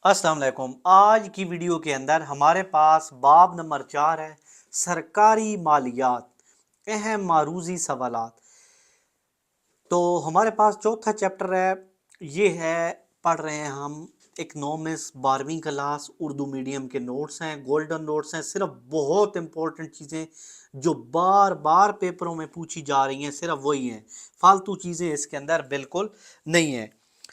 अस्सलाम वालेकुम। आज की वीडियो के अंदर हमारे पास बाब नंबर 4 है, सरकारी मालियात अहम मारूजी सवालात। तो हमारे पास चौथा चैप्टर है, ये है पढ़ रहे हैं हम इकनॉमिक्स 12वीं क्लास उर्दू मीडियम के नोट्स हैं, गोल्डन नोट्स हैं। सिर्फ बहुत इंपॉर्टेंट चीज़ें जो बार बार पेपरों में पूछी जा रही हैं सिर्फ वही हैं, फालतू चीज़ें इसके अंदर बिल्कुल नहीं हैं।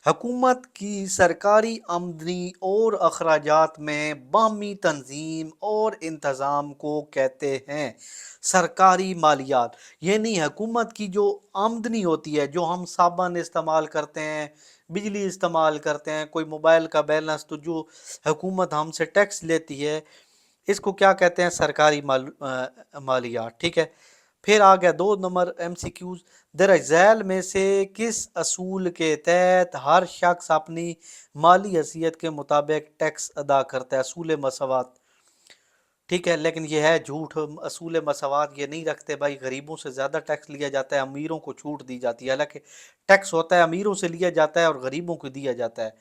हुकूमत की सरकारी आमदनी और अखराजात में बाहमी तंजीम और इंतज़ाम को कहते हैं सरकारी मालियात। यानी हुकूमत की जो आमदनी होती है, जो हम साबुन इस्तेमाल करते हैं, बिजली इस्तेमाल करते हैं, कोई मोबाइल का बैलेंस, तो जो हुकूमत हमसे टैक्स लेती है इसको क्या कहते हैं? सरकारी मालियात। ठीक है। फिर आ गया 2 नंबर MCQs। दर झैल में से किस असूल के तहत हर शख्स अपनी माली हैसियत के मुताबिक टैक्स अदा करता है? असूल मसवात। ठीक है, लेकिन ये है झूठ। असूल मसवात ये नहीं रखते भाई, गरीबों से ज़्यादा टैक्स लिया जाता है, अमीरों को छूट दी जाती है। हालांकि टैक्स होता है अमीरों से लिया जाता है और गरीबों को दिया जाता है।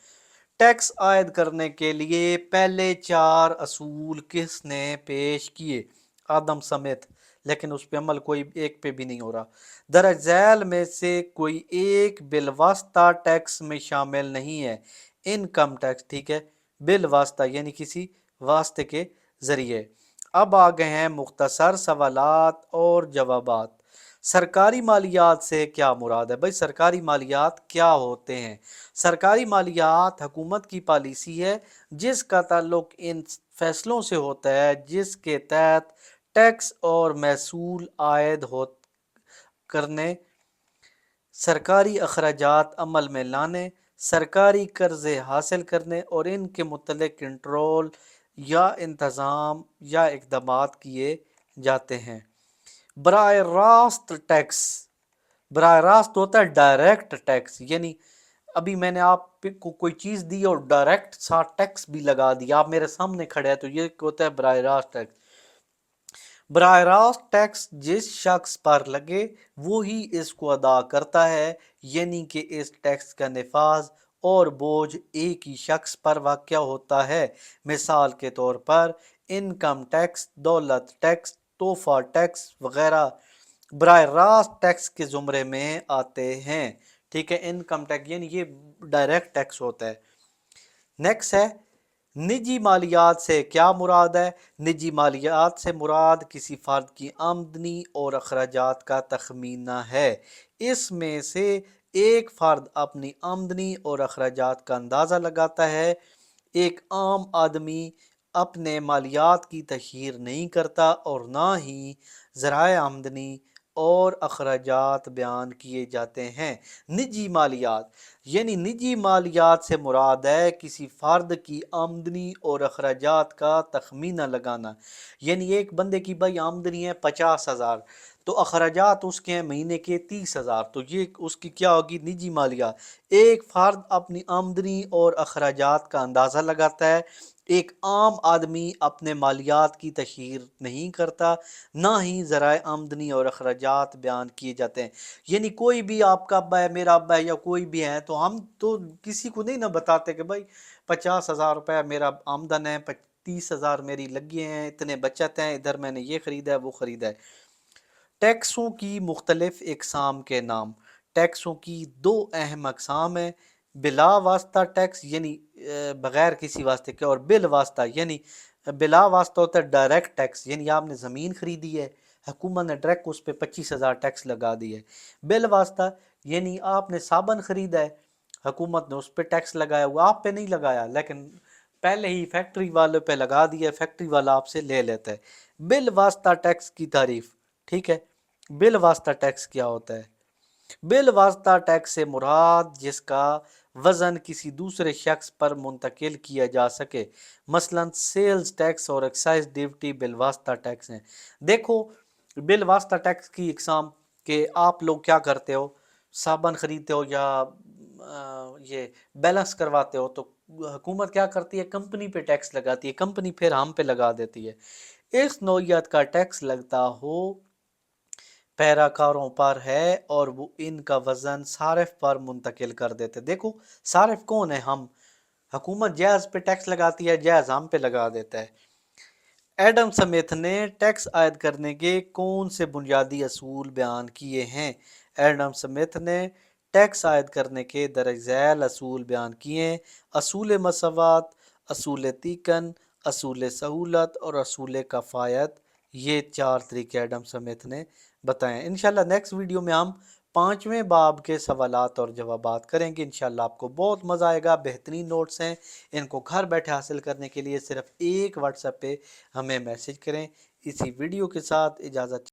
टैक्स आयद करने के लिए पहले 4 असूल किसने पेश किए? आदम समेत। लेकिन उस पे अमल कोई एक पे भी नहीं हो रहा। दरअसल में से कोई एक बिलवास्ता टैक्स में शामिल नहीं है। Income tax. ठीक है, बिलवास्ता यानी किसी वास्ते के जरिए। अब आ गए हैं मुख्तसर सवालात और जवाबात। सरकारी मालियात से क्या मुराद है? भाई सरकारी मालियात क्या होते हैं? सरकारी मालियात हुकूमत की पॉलिसी है जिसका ताल्लुक इन फैसलों से होता है जिसके तहत टैक्स और महसूल आयद हो करने, सरकारी अखराजात अमल में लाने, सरकारी कर्जे हासिल करने और इनके मुतल्लिक कंट्रोल या इंतज़ाम या इक़दामात किए जाते हैं। बराह रास्त टैक्स। बराह रास्त होता है डायरेक्ट टैक्स, यानी अभी मैंने आप को कोई चीज़ दी और डायरेक्ट सा टैक्स भी लगा दिया, आप मेरे सामने खड़े हैं, तो ये होता है बराह रास्त टैक्स। बराह रास्त टैक्स जिस शख्स पर लगे वो ही इसको अदा करता है, यानी कि इस टैक्स का निफाज और बोझ एक ही शख्स पर वाक़या होता है। मिसाल के तौर पर इनकम टैक्स, दौलत टैक्स, तोहफा टैक्स वगैरह बराह रास्त टैक्स के ज़ुमरे में आते हैं। ठीक है, इनकम टैक्स यानी ये डायरेक्ट टैक्स होता है। नेक्स्ट है, निजी मालियात से क्या मुराद है? निजी मालियात से मुराद किसी फर्द की आमदनी और अखराजात का तखमीना है। इसमें से एक फर्द अपनी आमदनी और अखराजात का अंदाज़ा लगाता है। एक आम आदमी अपने मालियात की तशहीर नहीं करता और ना ही ज़राए आमदनी और अखराजात बयान किए जाते हैं। निजी मालियात यानी निजी मालियात से मुराद है किसी फ़र्द की आमदनी और अखराजात का तखमीना लगाना। यानी एक बंदे की भाई आमदनी है 50,000, तो अखराजात उसके हैं महीने के 30,000, तो ये उसकी क्या होगी? निजी मालियात। एक फ़र्द अपनी आमदनी और अखराजात का अंदाज़ा लगाता है। एक आम आदमी अपने मालियात की तशहीर नहीं करता, ना ही ज़राए आमदनी और अखराजात बयान किए जाते हैं। यानी कोई भी आपका अब्बा है, मेरा अब्बा है, या कोई भी है, तो हम तो किसी को नहीं ना बताते कि भाई 50,000 रुपये मेरा आमदन है, 30,000 मेरी लगी हैं, इतने बचत हैं, इधर मैंने ये ख़रीदा है वो ख़रीदा है। टैक्सों की मुख्तलिफ इकसाम के नाम। टैक्सों की 2 अहम अकसाम है, बिला वास्ता टैक्स यानी बग़ैर किसी वास्ते के, और बिल वास्ता यानी बिला वास्ता होता है डायरेक्ट टैक्स, यानी आपने ज़मीन खरीदी है, हुकूमत ने डायरेक्ट उस पर 25,000 टैक्स लगा दी है। बिल वास्ता यानी आपने साबन खरीदा है, हुकूमत ने उस पर टैक्स लगाया, वो आप पे नहीं लगाया, लेकिन पहले ही फैक्ट्री वाले पे लगा दिया, फैक्ट्री वाला आपसे ले लेता है। बिल वास्ता टैक्स की तारीफ। ठीक है, बिल वास्ता टैक्स क्या होता है? बिल वास्ता टैक्स से मुराद जिसका वजन किसी दूसरे शख्स पर मुंतकिल किया जा सके, मसलन सेल्स टैक्स और एक्साइज ड्यूटी बिल वास्ता टैक्स हैं। देखो, बिल वास्ता टैक्स की इकसाम के आप लोग क्या करते हो, साबन खरीदते हो या ये बैलेंस करवाते हो, तो हुकूमत क्या करती है? कंपनी पे टैक्स लगाती है, कंपनी फिर हम पे लगा देती है। इस नौइयत का टैक्स लगता हो पैराकारों पर है और वो इनका वजन सारिफ पर मुंतकिल कर देते। देखो, सारिफ कौन है? हम। حکومت جہیز پہ ٹیکس لگاتی ہے، جہیز ہم پہ لگا دیتا ہے۔ ایڈم سمتھ نے ٹیکس عائد کرنے کے کون سے بنیادی اصول بیان کیے ہیں؟ ایڈم سمتھ نے ٹیکس عائد کرنے کے درج ذیل اصول بیان کیے ہیں: اصول مساوات، اصول تیکن، اصول سہولت اور اصول کفایت۔ یہ 4 طریقے ایڈم سمتھ نے بتائے ہیں۔ انشاءاللہ نیکسٹ ویڈیو میں ہم 5ویں باب کے سوالات اور جوابات کریں گے۔ انشاءاللہ آپ کو بہت مزہ آئے گا، بہترین نوٹس ہیں، ان کو گھر بیٹھے حاصل کرنے کے لیے صرف ایک واٹس ایپ پہ ہمیں میسج کریں۔ اسی ویڈیو کے ساتھ اجازت